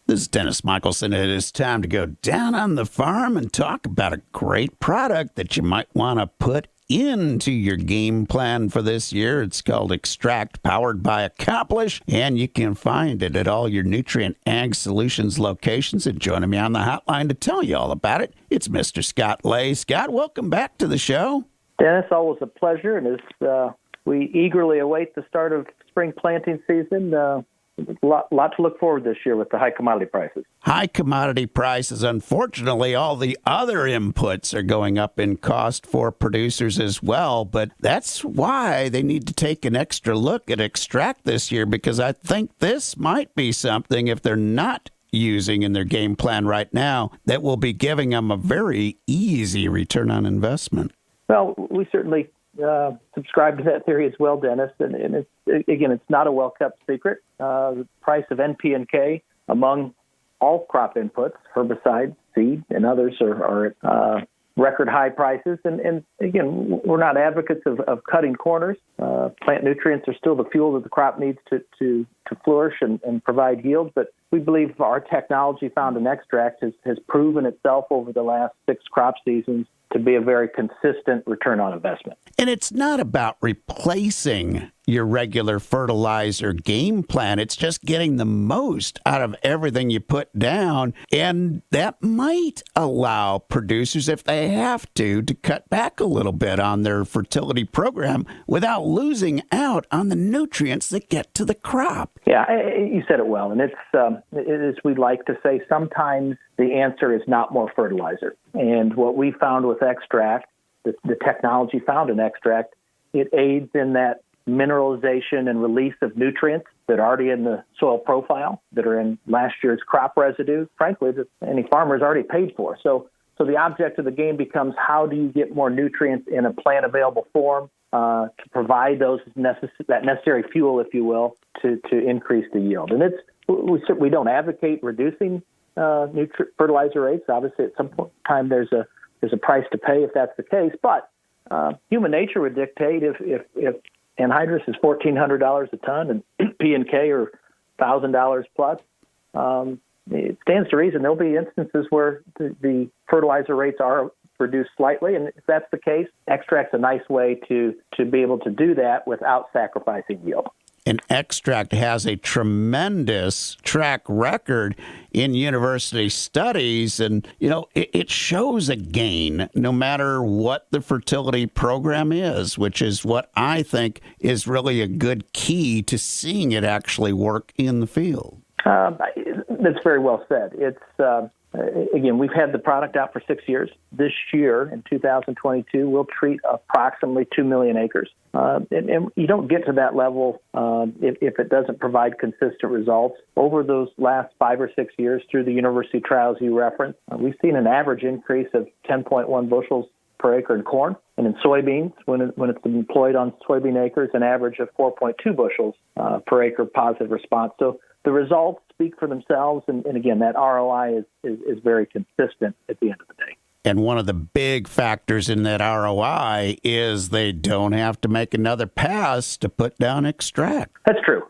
This is Dennis Michelsen. It is time to go down on the farm and talk about a great product that you might want to put into your game plan for this year. It's called Extract, powered by Accomplish, and you can find it at all your Nutrient Ag Solutions locations. And joining me on the hotline to tell you all about it, it's Mr. Scott Lay. Scott, welcome back to the show. Dennis, always a pleasure, and as we eagerly await the start of spring planting season, lot to look forward this year with the high commodity prices. High commodity prices. Unfortunately, all the other inputs are going up in cost for producers as well, but that's why they need to take an extra look at Extract this year, because I think this might be something, if they're not using in their game plan right now, that will be giving them a very easy return on investment. Well, we certainly subscribe to that theory as well, Dennis. And it's not a well-kept secret. The price of NP and K among all crop inputs, herbicides, seed, and others are at record high prices. And again, we're not advocates of cutting corners. Plant nutrients are still the fuel that the crop needs to flourish and provide yield. But we believe our technology found in Extract has proven itself over the last 6 crop seasons to be a very consistent return on investment. And it's not about replacing your regular fertilizer game plan. It's just getting the most out of everything you put down. And that might allow producers, if they have to cut back a little bit on their fertility program without losing out on the nutrients that get to the crop. Yeah, you said it well. And it's as we like to say, sometimes the answer is not more fertilizer. And what we found with Extract, the technology found in Extract, it aids in that mineralization and release of nutrients that are already in the soil profile, that are in last year's crop residue, frankly, that any farmer's already paid for. So the object of the game becomes, how do you get more nutrients in a plant available form to provide that necessary fuel, if you will, to increase the yield. And we don't advocate reducing fertilizer rates. Obviously, at some point in time, there's a price to pay if that's the case. But human nature would dictate if anhydrous is $1,400 a ton and P and K are $1,000 plus, it stands to reason there'll be instances where the fertilizer rates are reduced slightly. And if that's the case, Extract's a nice way to be able to do that without sacrificing yield. And Extract has a tremendous track record in university studies. And, it shows a gain no matter what the fertility program is, which is what I think is really a good key to seeing it actually work in the field. That's very well said. It's again, we've had the product out for 6 years. This year, in 2022, we'll treat approximately 2 million acres. And you don't get to that level if it doesn't provide consistent results. Over those last 5 or 6 years, through the university trials you referenced, we've seen an average increase of 10.1 bushels per acre in corn. And in soybeans, when it's employed on soybean acres, an average of 4.2 bushels per acre positive response. So the results speak for themselves, and again, that ROI is very consistent at the end of the day. And one of the big factors in that ROI is they don't have to make another pass to put down Extract. That's true.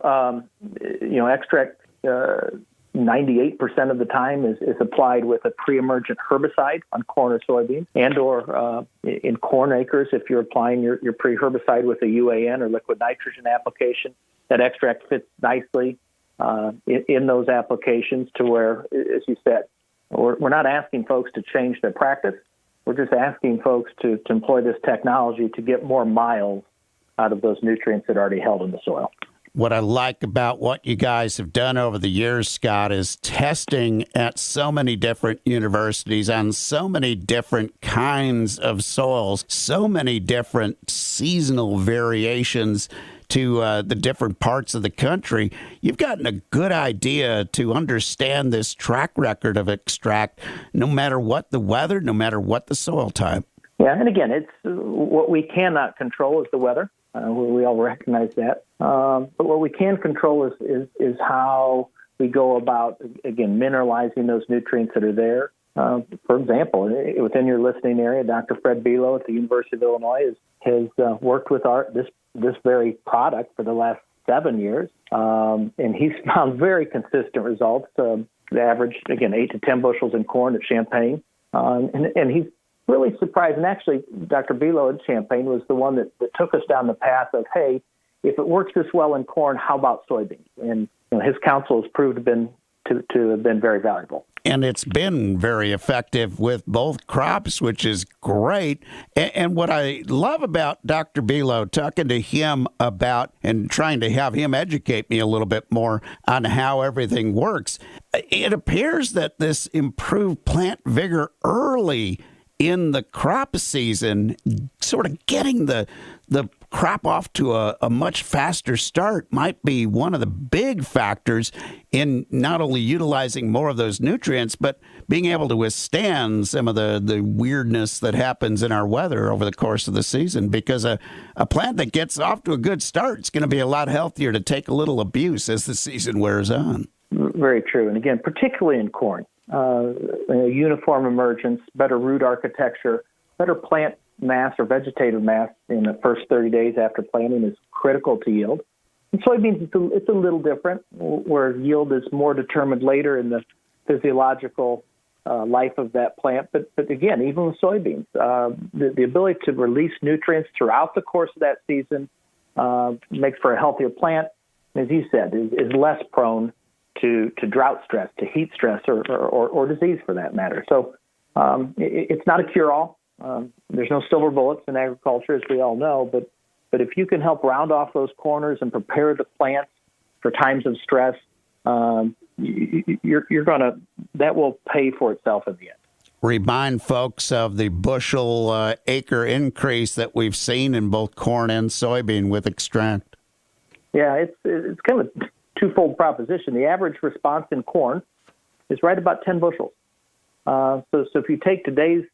Extract 98% of the time is applied with a pre-emergent herbicide on corn or soybeans, and or in corn acres, if you're applying your pre-herbicide with a UAN or liquid nitrogen application, that Extract fits nicely in those applications, to where, as you said, we're not asking folks to change their practice. We're just asking folks to employ this technology to get more miles out of those nutrients that are already held in the soil. What I like about what you guys have done over the years, Scott, is testing at so many different universities on so many different kinds of soils, so many different seasonal variations to the different parts of the country. You've gotten a good idea to understand this track record of Extract, no matter what the weather, no matter what the soil type. Yeah, and again, it's what we cannot control is the weather. We all recognize that. But what we can control is how we go about, again, mineralizing those nutrients that are there. For example, within your listening area, Dr. Fred Below at the University of Illinois has worked with this very product for the last 7 years, and he's found very consistent results. average, again, 8 to 10 bushels in corn at Champaign. And he's really surprised. And actually, Dr. Bilo at Champaign was the one that took us down the path of, hey, if it works this well in corn, how about soybeans? And his counsel has proved to have been very valuable. And it's been very effective with both crops, which is great. And what I love about Dr. Bilo, talking to him about and trying to have him educate me a little bit more on how everything works, it appears that this improved plant vigor early in the crop season, sort of getting the crop off to a much faster start, might be one of the big factors in not only utilizing more of those nutrients, but being able to withstand some of the weirdness that happens in our weather over the course of the season. Because a plant that gets off to a good start is going to be a lot healthier to take a little abuse as the season wears on. Very true. And again, particularly in corn, uniform emergence, better root architecture, better plant mass or vegetative mass in the first 30 days after planting is critical to yield. In soybeans, it's a little different, where yield is more determined later in the physiological life of that plant. But again, even with soybeans, the ability to release nutrients throughout the course of that season makes for a healthier plant. As you said, is less prone to drought stress, to heat stress, or disease for that matter. So it's not a cure-all. There's no silver bullets in agriculture, as we all know, but if you can help round off those corners and prepare the plants for times of stress, that will pay for itself in the end. Remind folks of the bushel acre increase that we've seen in both corn and soybean with Extract. Yeah, it's kind of a twofold proposition. The average response in corn is right about 10 bushels. So if you take today's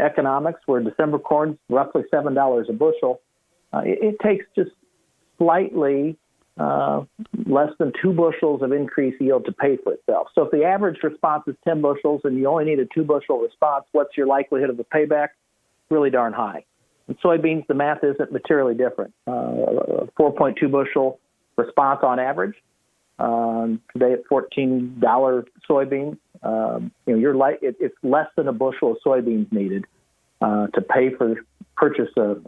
economics, where December corn's roughly $7 a bushel, it takes just slightly less than 2 bushels of increased yield to pay for itself. So if the average response is 10 bushels and you only need a 2 bushel response, what's your likelihood of a payback? Really darn high. In soybeans, the math isn't materially different. 4.2 bushel response on average. Today at $14 soybeans, it's less than a bushel of soybeans needed to pay for the purchase of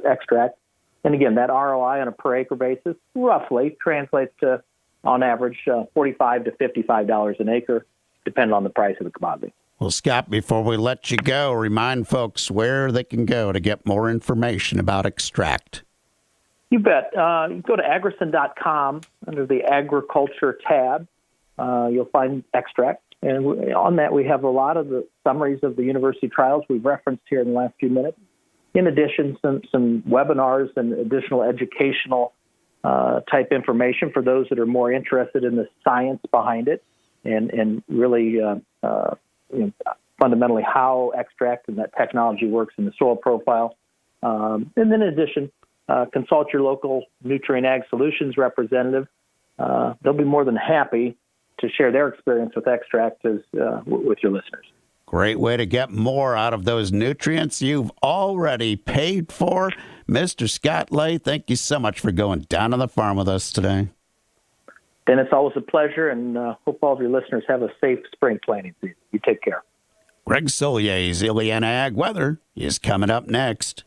Extract. And again, that ROI on a per acre basis roughly translates to, on average, $45 to $55 an acre, depending on the price of the commodity. Well, Scott, before we let you go, remind folks where they can go to get more information about Extract. You bet. You go to Agricen.com under the Agriculture tab. You'll find Extract. And on that, we have a lot of the summaries of the university trials we've referenced here in the last few minutes. In addition, some webinars and additional educational type information for those that are more interested in the science behind it and really fundamentally how Extract and that technology works in the soil profile. And then in addition, consult your local Nutrient Ag Solutions representative. They'll be more than happy to share their experience with Extract with your listeners. Great way to get more out of those nutrients you've already paid for. Mr. Scott Lay, thank you so much for going down on the farm with us today. Dennis, always a pleasure, and hope all of your listeners have a safe spring planting season. You take care. Greg Sollier's Ileana Ag Weather is coming up next.